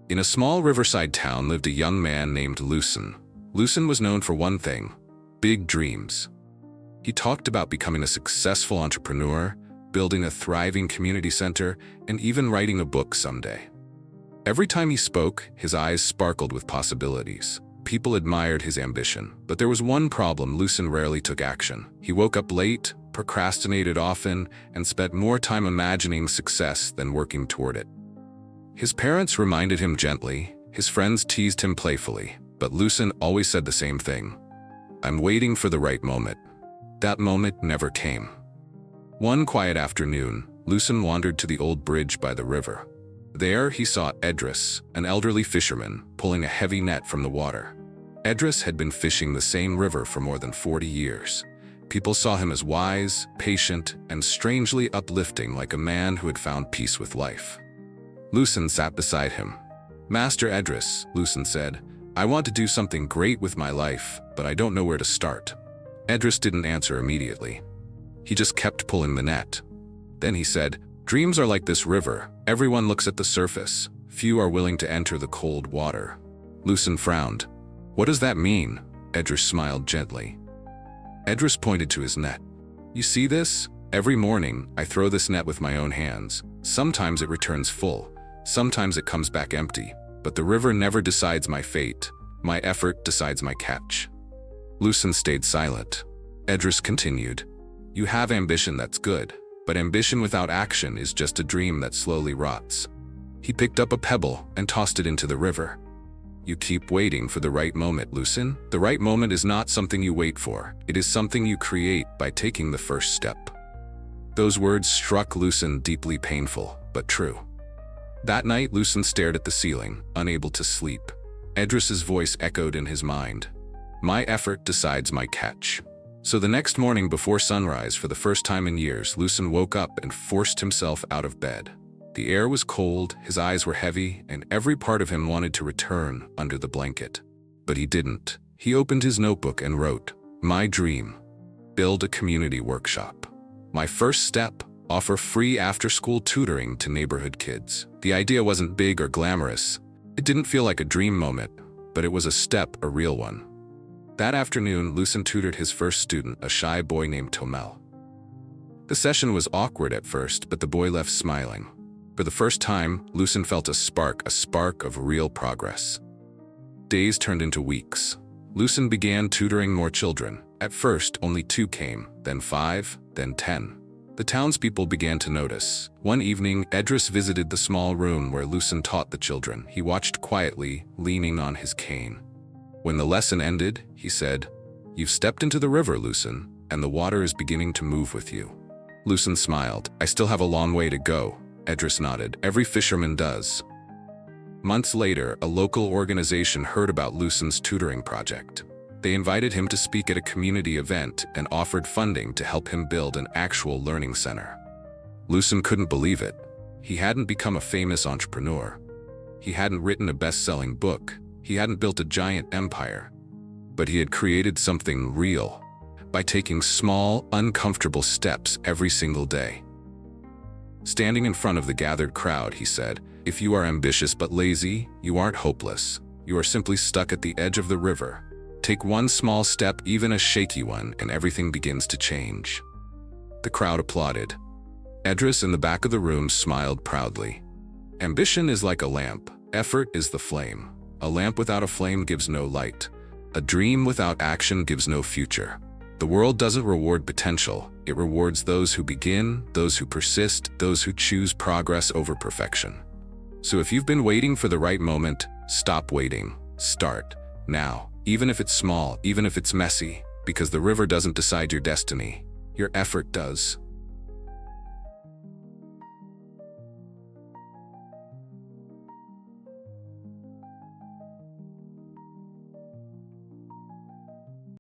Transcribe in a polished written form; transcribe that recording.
In a small riverside town lived a young man named Lucen. Lucen was known for one thing: big dreams. He talked about becoming a successful entrepreneur, building a thriving community center, and even writing a book someday. Every time he spoke, his eyes sparkled with possibilities. People admired his ambition, but there was one problem: Lucen rarely took action. He woke up late, procrastinated often, and spent more time imagining success than working toward it. His parents reminded him gently, his friends teased him playfully, but Lucen always said the same thing: "I'm waiting for the right moment." That moment never came. One quiet afternoon, Lucen wandered to the old bridge by the river. There he saw Edris, an elderly fisherman, pulling a heavy net from the water. Edris had been fishing the same river for more than 40 years. People saw him as wise, patient, and strangely uplifting, like a man who had found peace with life. Lucen sat beside him. "Master Edris," Lucen said, "I want to do something great with my life, but I don't know where to start." Edris didn't answer immediately. He just kept pulling the net. Then he said, "Dreams are like this river. Everyone looks at the surface. Few are willing to enter the cold water." Lucen frowned. "What does that mean?" Edris smiled gently. Edris pointed to his net. "You see this? Every morning, I throw this net with my own hands. Sometimes it returns full. Sometimes it comes back empty. But the river never decides my fate. My effort decides my catch." Lucen stayed silent. Edris continued, "You have ambition, that's good. But ambition without action is just a dream that slowly rots." He picked up a pebble and tossed it into the river. "You keep waiting for the right moment, Lucen. The right moment is not something you wait for. It is something you create by taking the first step." Those words struck Lucen deeply, painful, but true. That night, Lucen stared at the ceiling, unable to sleep. Edris's voice echoed in his mind. "My effort decides my catch." So the next morning before sunrise, for the first time in years, Lucen woke up and forced himself out of bed. The air was cold, his eyes were heavy, and every part of him wanted to return under the blanket. But he didn't. He opened his notebook and wrote, "My dream: build a community workshop. My first step: offer free after-school tutoring to neighborhood kids." The idea wasn't big or glamorous. It didn't feel like a dream moment, but it was a step, a real one. That afternoon, Lucen tutored his first student, a shy boy named Tomel. The session was awkward at first, but the boy left smiling. For the first time, Lucen felt a spark of real progress. Days turned into weeks. Lucen began tutoring more children. At first, only 2 came, then 5, then 10. The townspeople began to notice. One evening, Edris visited the small room where Lucen taught the children. He watched quietly, leaning on his cane. When the lesson ended, he said, "You've stepped into the river, Lucen, and the water is beginning to move with you." Lucen smiled. "I still have a long way to go." Edris nodded. "Every fisherman does." Months later, a local organization heard about Lucen's tutoring project. They invited him to speak at a community event and offered funding to help him build an actual learning center. Lucen couldn't believe it. He hadn't become a famous entrepreneur. He hadn't written a best-selling book. He hadn't built a giant empire. But he had created something real by taking small, uncomfortable steps every single day. Standing in front of the gathered crowd, he said, "If you are ambitious but lazy, you aren't hopeless. You are simply stuck at the edge of the river. Take one small step, even a shaky one, and everything begins to change." The crowd applauded. Edris in the back of the room smiled proudly. Ambition is like a lamp. Effort is the flame. A lamp without a flame gives no light. A dream without action gives no future. The world doesn't reward potential. It rewards those who begin, those who persist, those who choose progress over perfection. So if you've been waiting for the right moment, stop waiting. Start now. Even if it's small, even if it's messy, because the river doesn't decide your destiny. Your effort does.